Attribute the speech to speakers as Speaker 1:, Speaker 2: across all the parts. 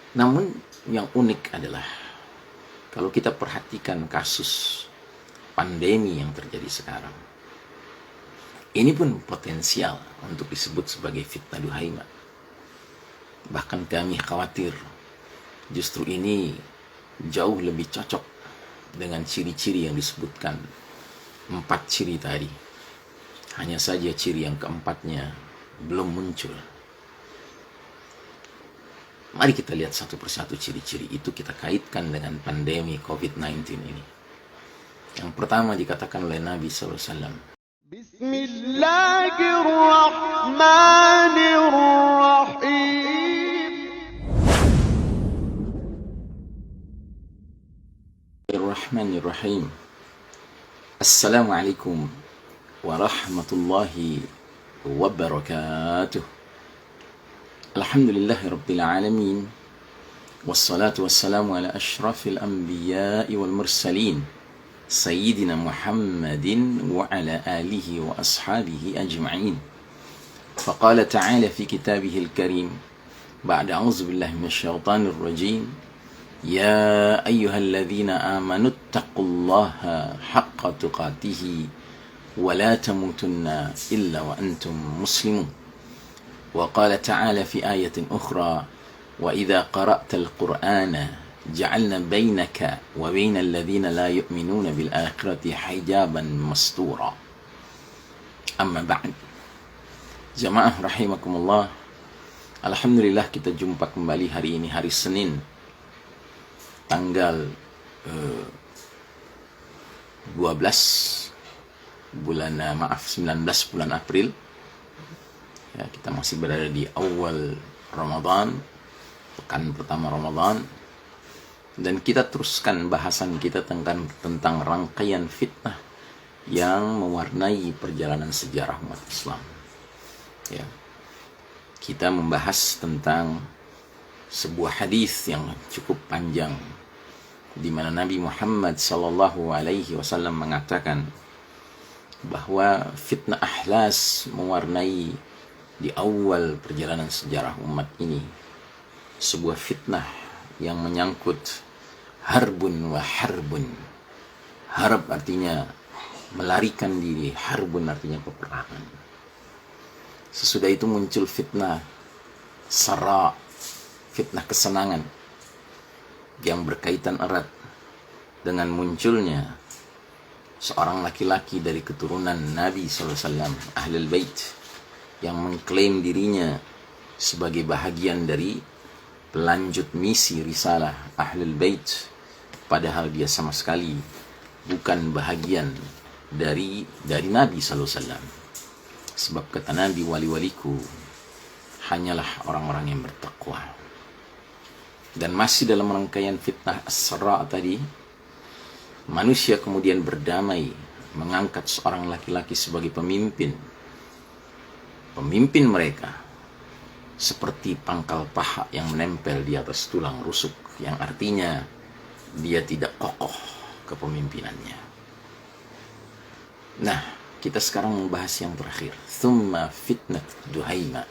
Speaker 1: Namun yang unik adalah kalau kita perhatikan kasus pandemi yang terjadi sekarang, ini pun potensial untuk disebut sebagai fitnah duhaima. Bahkan kami khawatir justru ini jauh lebih cocok dengan ciri-ciri yang disebutkan, 4 ciri tadi. Hanya saja ciri yang keempatnya belum muncul. Mari kita lihat satu persatu ciri-ciri itu, kita kaitkan dengan pandemi COVID-19 ini. Yang pertama dikatakan oleh Nabi SAW,
Speaker 2: Bismillahirrahmanirrahim.
Speaker 1: Bismillahirrahmanirrahim. Assalamualaikum warahmatullahi wabarakatuh. Alhamdulillahi rabbil alamin. Wassalatu wassalamu ala ashrafil anbiya'i wal mursalin, Sayyidina Muhammadin wa ala alihi wa ashabihi ajma'in. Faqala ta'ala fi kitabihil karim, ba'da a'udzu billahi minasyaitonir rajim, Ya ayyuhalladzina amanu taqullaha haqqa tuqatih wa la tamutunna illa wa antum muslimun. وقال تعالى في آية أخرى وإذا قرأت القرآن جعلنا بينك وبين الذين لا يؤمنون بالآخرة حجابا مستورا. أما بعد, jamaah rahimakumullah, alhamdulillah kita jumpa kembali hari ini, hari Senin, tanggal 19 bulan April. Ya, kita masih berada di awal Ramadan, pekan pertama Ramadan, dan kita teruskan bahasan kita tentang rangkaian fitnah yang mewarnai perjalanan sejarah umat Islam. Ya, kita membahas tentang sebuah hadis yang cukup panjang, di mana Nabi Muhammad SAW mengatakan bahwa fitnah ahlas mewarnai di awal perjalanan sejarah umat ini, sebuah fitnah yang menyangkut harbun wa harbun. Harb artinya melarikan diri, harbun artinya peperangan. Sesudah itu muncul fitnah sara, fitnah kesenangan, yang berkaitan erat dengan munculnya seorang laki-laki dari keturunan Nabi SAW, Ahlul Bait, yang mengklaim dirinya sebagai bahagian dari pelanjut misi risalah Ahlul Bait, padahal dia sama sekali bukan bahagian dari Nabi SAW. Sebab kata Nabi, wali-waliku hanyalah orang-orang yang bertakwa. Dan masih dalam rangkaian fitnah as-sara tadi, manusia kemudian berdamai mengangkat seorang laki-laki sebagai pemimpin mereka, seperti pangkal paha yang menempel di atas tulang rusuk, yang artinya dia tidak kokoh kepemimpinannya. Nah, kita sekarang membahas yang terakhir, thumma fitnat duhaima.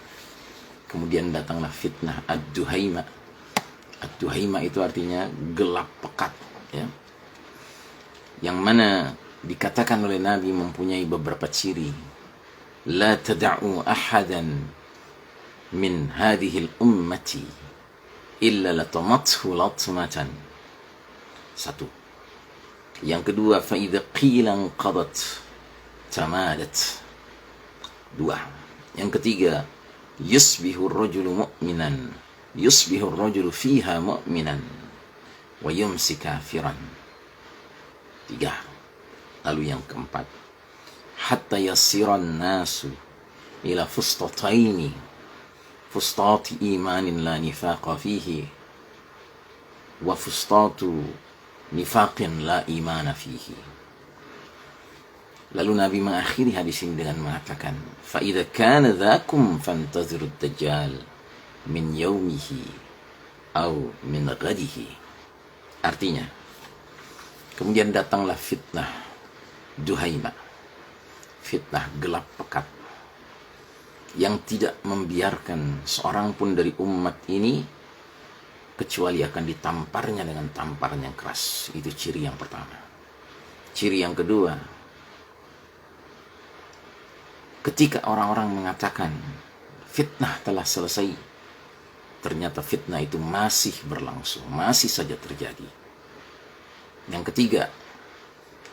Speaker 1: Kemudian datanglah fitnah ad-duhaima. Ad-duhaima itu artinya gelap pekat, ya, yang mana dikatakan oleh Nabi mempunyai beberapa ciri. La tada'u ahadan min hadhil ummati illa latamathu latmatan. Satu. Yang kedua, fa idza qila qadat tamadat. Dua. Yang ketiga, yusbihu ar-rajulu mu'minan, yusbihu ar-rajulu fiha mu'minan wa yumsi kafiran. Tiga. Lalu yang keempat, hatta yasiran nasu ila fustataini, fustati imanin la nifaqa fihi wa fustatu nifaqin la imana fihi. Lalu Nabi mengakhiri hadis ini dengan mengatakan, fa idza kana dzakum fantazirud dajjal min yaumihi aw min ghadihi. Artinya, kemudian datanglah fitnah duhaima, fitnah gelap pekat, yang tidak membiarkan seorang pun dari umat ini kecuali akan ditamparnya dengan tamparan yang keras. Itu ciri yang pertama. Ciri yang kedua, ketika orang-orang mengatakan fitnah telah selesai, ternyata fitnah itu masih berlangsung, masih saja terjadi. Yang ketiga,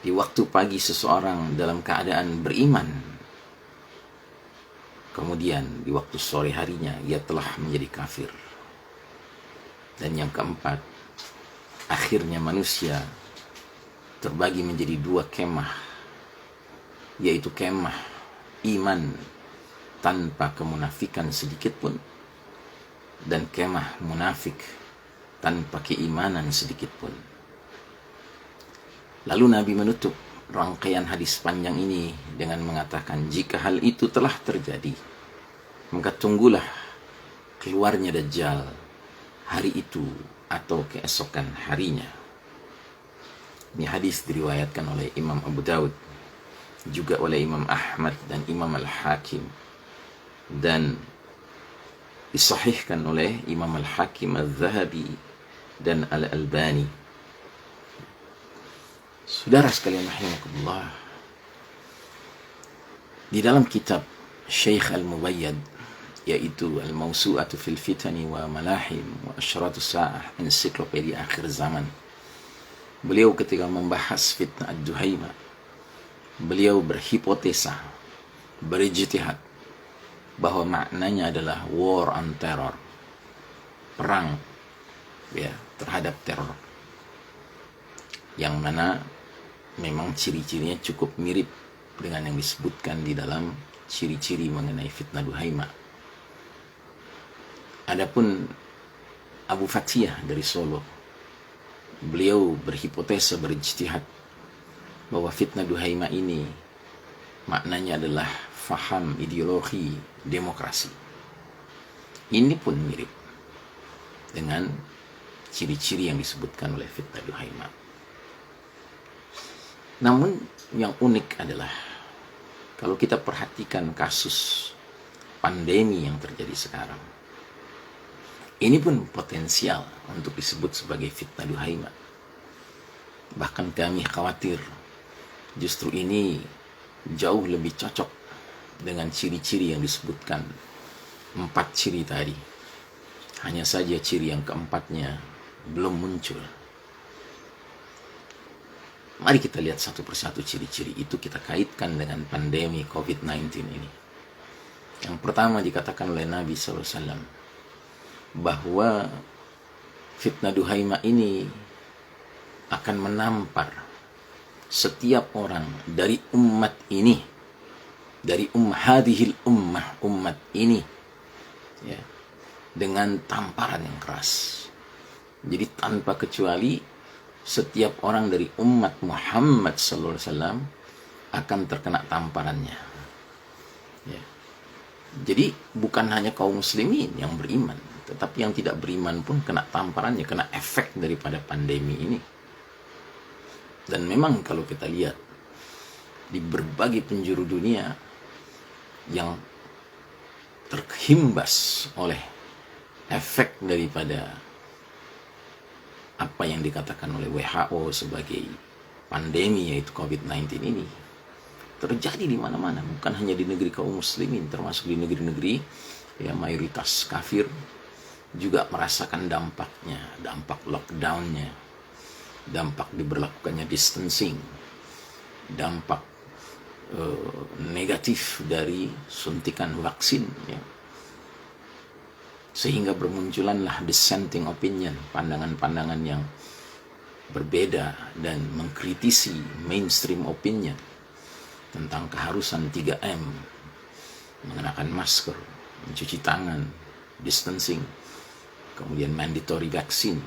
Speaker 1: di waktu pagi seseorang dalam keadaan beriman, kemudian di waktu sore harinya ia telah menjadi kafir. Dan yang keempat, akhirnya manusia terbagi menjadi dua kemah, yaitu kemah iman tanpa kemunafikan sedikit pun, dan kemah munafik tanpa keimanan sedikit pun. Lalu Nabi menutup rangkaian hadis panjang ini dengan mengatakan, jika hal itu telah terjadi, maka tunggulah keluarnya Dajjal hari itu atau keesokan harinya. Ini hadis diriwayatkan oleh Imam Abu Daud, juga oleh Imam Ahmad dan Imam Al-Hakim, dan disahihkan oleh Imam Al-Hakim Al-Zahabi dan Al-Albani. Saudara sekalian rahimakumullah, di dalam kitab Syekh Al-Mubayyad, yaitu Al-Mawsu'atu fil Fitani wa Malahim wa Asyratu Sa'ah, ensiklopedia akhir zaman, beliau ketika membahas fitnah Ad-Duhaimah, beliau berhipotesa, berijtihad bahwa maknanya adalah war on terror, perang ya terhadap teror, yang mana memang ciri-cirinya cukup mirip dengan yang disebutkan di dalam ciri-ciri mengenai fitnah Duhaimah. Adapun Abu Fatihah dari Solo, beliau berhipotesa, berijtihad bahwa fitnah Duhaimah ini maknanya adalah faham ideologi demokrasi. Ini pun mirip dengan ciri-ciri yang disebutkan oleh fitnah Duhaimah. Namun yang unik adalah kalau kita perhatikan kasus pandemi yang terjadi sekarang, ini pun potensial untuk disebut sebagai fitnah Duhaimah. Bahkan kami khawatir justru ini jauh lebih cocok dengan ciri-ciri yang disebutkan, 4 ciri tadi. Hanya saja ciri yang keempatnya belum muncul. Mari kita lihat satu persatu ciri-ciri itu, kita kaitkan dengan pandemi COVID-19 ini. Yang pertama dikatakan oleh Nabi SAW, bahwa fitnah Duhaimah ini akan menampar setiap orang dari umat ini, dari hadhil umat ini ya, dengan tamparan yang keras. Jadi tanpa kecuali setiap orang dari umat Muhammad SAW akan terkena tamparannya ya. Jadi bukan hanya kaum muslimin yang beriman, tetapi yang tidak beriman pun kena tamparannya, kena efek daripada pandemi ini. Dan memang kalau kita lihat di berbagai penjuru dunia yang terhimbas oleh efek daripada apa yang dikatakan oleh WHO sebagai pandemi, yaitu COVID-19 ini, terjadi di mana-mana, bukan hanya di negeri kaum muslimin, termasuk di negeri-negeri ya mayoritas kafir juga merasakan dampaknya, dampak lockdownnya, dampak diberlakukannya distancing, dampak negatif dari suntikan vaksin ya. Sehingga bermunculanlah dissenting opinion, pandangan-pandangan yang berbeda dan mengkritisi mainstream opinion tentang keharusan 3M, mengenakan masker, mencuci tangan, distancing, kemudian mandatory vaksin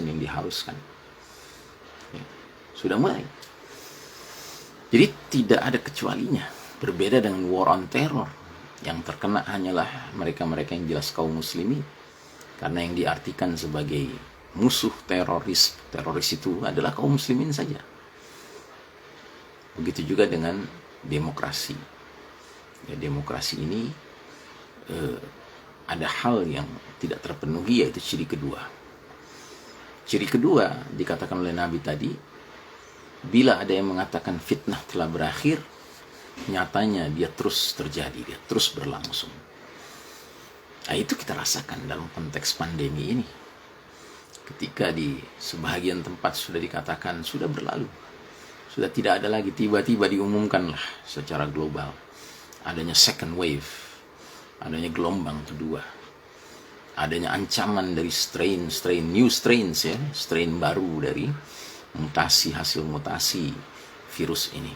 Speaker 1: yang diharuskan. Ya, sudah mulai. Jadi tidak ada kecualinya. Berbeda dengan war on terror, yang terkena hanyalah mereka-mereka yang jelas kaum muslimin, karena yang diartikan sebagai musuh teroris itu adalah kaum muslimin saja. Begitu juga dengan demokrasi. Ya, demokrasi ini ada hal yang tidak terpenuhi, yaitu ciri kedua, Ciri kedua dikatakan oleh Nabi tadi, bila ada yang mengatakan fitnah telah berakhir, nyatanya dia terus terjadi, dia terus berlangsung. Nah, itu kita rasakan dalam konteks pandemi ini. Ketika di sebahagian tempat sudah dikatakan sudah berlalu, sudah tidak ada lagi, tiba-tiba diumumkanlah secara global adanya second wave, adanya gelombang kedua, adanya ancaman dari new strains ya, strain baru dari hasil mutasi virus ini.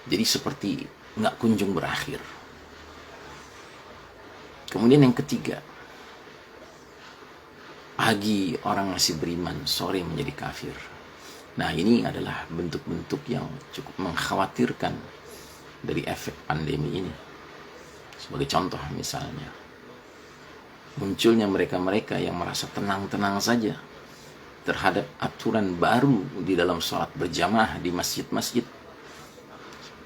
Speaker 1: Jadi seperti nggak kunjung berakhir. Kemudian yang ketiga, pagi orang masih beriman, sore menjadi kafir. Nah, ini adalah bentuk-bentuk yang cukup mengkhawatirkan dari efek pandemi ini. Sebagai contoh misalnya, munculnya mereka-mereka yang merasa tenang-tenang saja terhadap aturan baru di dalam sholat berjamaah di masjid-masjid.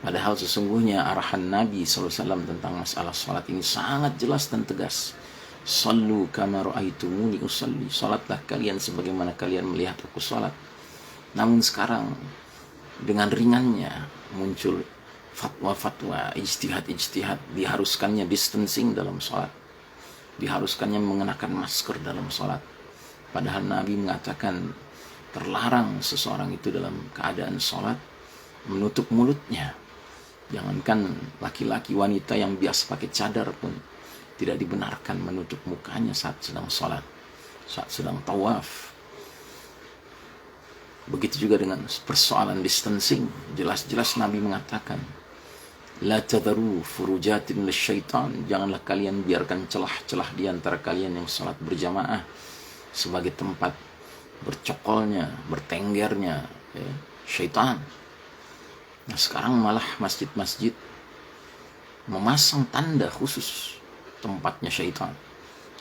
Speaker 1: Padahal sesungguhnya arahan Nabi SAW tentang masalah sholat ini sangat jelas dan tegas. Sallu kama ra'aitumuni usalli. Sholatlah kalian sebagaimana kalian melihat aku sholat. Namun sekarang dengan ringannya muncul fatwa-fatwa, ijtihad, diharuskannya distancing dalam sholat, diharuskannya mengenakan masker dalam sholat. Padahal Nabi mengatakan terlarang seseorang itu dalam keadaan sholat menutup mulutnya. Jangankan laki-laki, wanita yang biasa pakai cadar pun tidak dibenarkan menutup mukanya saat sedang sholat, saat sedang tawaf. Begitu juga dengan persoalan distancing. Jelas-jelas Nabi mengatakan, la tadharu furujatin lisyaitan. Janganlah kalian biarkan celah-celah di antara kalian yang sholat berjamaah sebagai tempat bercokolnya, bertenggernya ya, syaitan. Nah, sekarang malah masjid-masjid memasang tanda khusus tempatnya syaitan,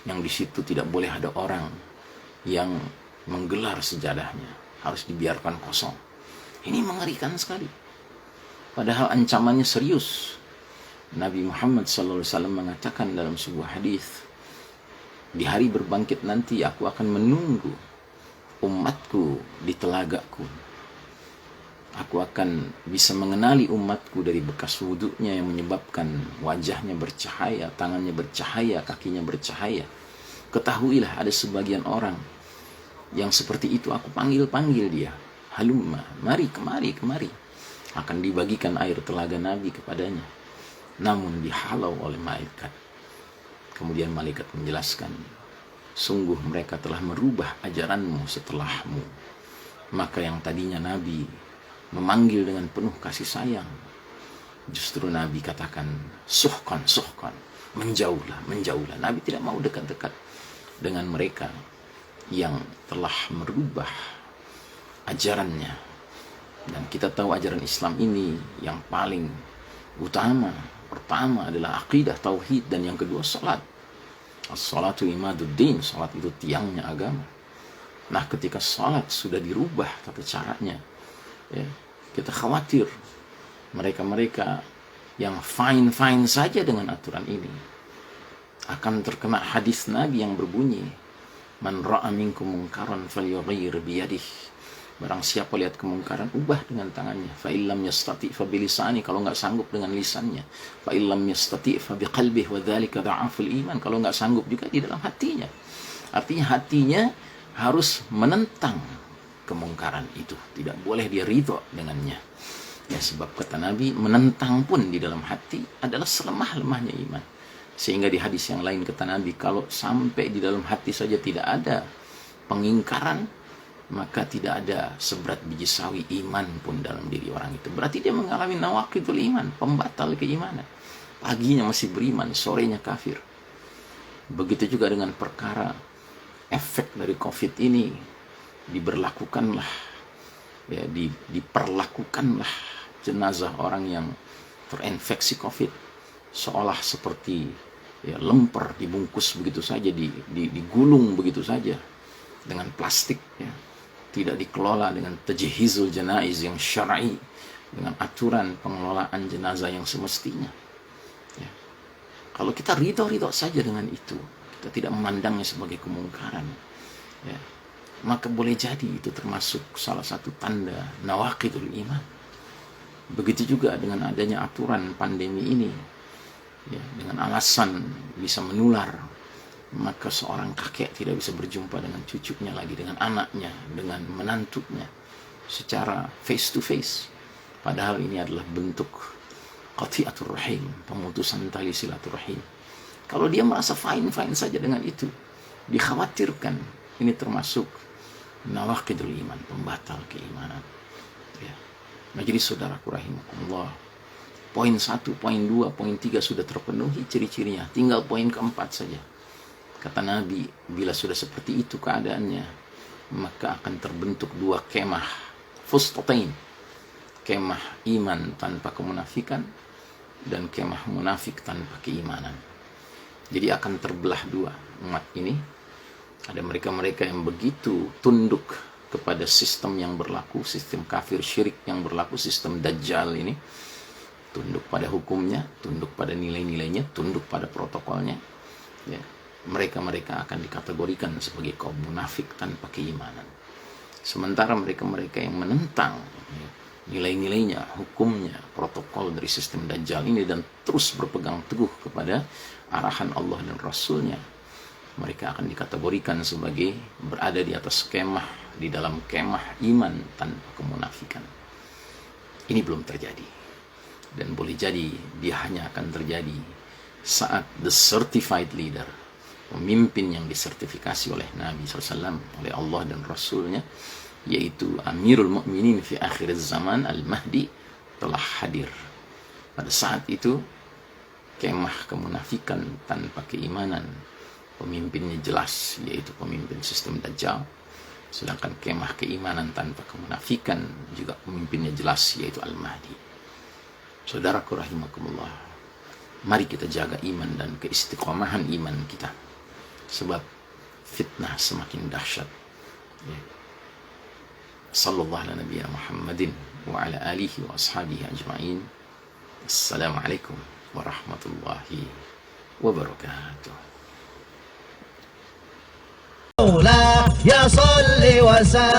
Speaker 1: yang di situ tidak boleh ada orang yang menggelar sejadahnya, harus dibiarkan kosong. Ini mengerikan sekali. Padahal ancamannya serius. Nabi Muhammad SAW mengatakan dalam sebuah hadis, di hari berbangkit nanti aku akan menunggu umatku di telagaku. Aku akan bisa mengenali umatku dari bekas wudhunya yang menyebabkan wajahnya bercahaya, tangannya bercahaya, kakinya bercahaya. Ketahuilah ada sebagian orang yang seperti itu, aku panggil dia. Halumma, mari, kemari. Akan dibagikan air telaga Nabi kepadanya. Namun dihalau oleh malaikat. Kemudian malaikat menjelaskan, sungguh mereka telah merubah ajaranmu setelahmu. Maka yang tadinya Nabi memanggil dengan penuh kasih sayang, justru Nabi katakan suhkan, menjauhlah. Nabi tidak mau dekat-dekat dengan mereka yang telah merubah ajarannya. Dan kita tahu ajaran Islam ini yang paling utama, pertama adalah akidah tauhid, dan yang kedua salat. As-salatu imaduddin, salat itu tiangnya agama. Nah, ketika salat sudah dirubah tata caranya, ya, kita khawatir mereka-mereka yang fine saja dengan aturan ini akan terkena hadis Nabi yang berbunyi, man ra'a minkum munkaran falyughayyir biyadihi. Barang siapa lihat kemungkaran, ubah dengan tangannya. Fa illam yastati fa bilisani, kalau enggak sanggup dengan lisannya. Fa illam yastati fa biqalbihi wa dzalika dha'aful iman, kalau enggak sanggup juga di dalam hatinya. Artinya hatinya harus menentang kemungkaran itu, tidak boleh dia ridho dengannya. Ya, sebab kata Nabi, menentang pun di dalam hati adalah selemah-lemahnya iman. Sehingga di hadis yang lain kata Nabi, kalau sampai di dalam hati saja tidak ada pengingkaran, maka tidak ada seberat biji sawi iman pun dalam diri orang itu. Berarti dia mengalami nawaqidul iman, pembatal keimanan. Paginya masih beriman, sorenya kafir. Begitu juga dengan perkara efek dari COVID ini. Diberlakukanlah, ya, diperlakukanlah jenazah orang yang terinfeksi COVID seolah seperti ya, lemper, dibungkus begitu saja, digulung begitu saja dengan plastik, ya. Tidak dikelola dengan tajhizul janaiz yang syar'i, dengan aturan pengelolaan jenazah yang semestinya. Ya. Kalau kita ridho saja dengan itu, kita tidak memandangnya sebagai kemungkaran, ya, maka boleh jadi itu termasuk salah satu tanda nawaqidul iman. Begitu juga dengan adanya aturan pandemi ini, ya, dengan alasan bisa menular, maka seorang kakek tidak bisa berjumpa dengan cucunya lagi, dengan anaknya, dengan menantunya secara face to face. Padahal ini adalah bentuk qati'atur rahim, pemutusan tali silaturahim. Kalau dia merasa fine-fine saja dengan itu, dikhawatirkan ini termasuk nawaqidul iman, pembatal keimanan. Ya. Majelis saudaraku rahimakumullah, poin 1, poin 2, poin 3 sudah terpenuhi ciri-cirinya, tinggal poin keempat saja. Kata Nabi, bila sudah seperti itu keadaannya, maka akan terbentuk dua kemah fustatain, kemah iman tanpa kemunafikan dan kemah munafik tanpa keimanan. Jadi akan terbelah dua umat ini. Ada mereka-mereka yang begitu tunduk kepada sistem yang berlaku, sistem kafir syirik yang berlaku, sistem dajjal ini, tunduk pada hukumnya, tunduk pada nilai-nilainya, tunduk pada protokolnya, ya. Mereka-mereka akan dikategorikan sebagai kaum munafik tanpa keimanan. Sementara mereka-mereka yang menentang, ya, nilai-nilainya, hukumnya, protokol dari sistem dajjal ini dan terus berpegang teguh kepada arahan Allah dan Rasulnya, mereka akan dikategorikan sebagai berada di atas kemah, di dalam kemah iman tanpa kemunafikan. Ini belum terjadi, dan boleh jadi dia hanya akan terjadi saat the certified leader, pemimpin yang disertifikasi oleh Nabi SAW, oleh Allah dan Rasulnya, yaitu Amirul Mukminin fi akhir zaman Al-Mahdi, telah hadir. Pada saat itu kemah kemunafikan tanpa keimanan, pemimpinnya jelas, yaitu pemimpin sistem Dajjal. Sedangkan kemah keimanan tanpa kemunafikan juga pemimpinnya jelas, yaitu Al-Mahdi. Saudaraku rahimakumullah, mari kita jaga iman dan keistiqomahan iman kita, sebab fitnah semakin dahsyat. Sallallahu ala nabiyina Muhammadin wa ala alihi wa ashabihi ajma'in. Assalamualaikum warahmatullahi wabarakatuh.
Speaker 2: يا صل وسلم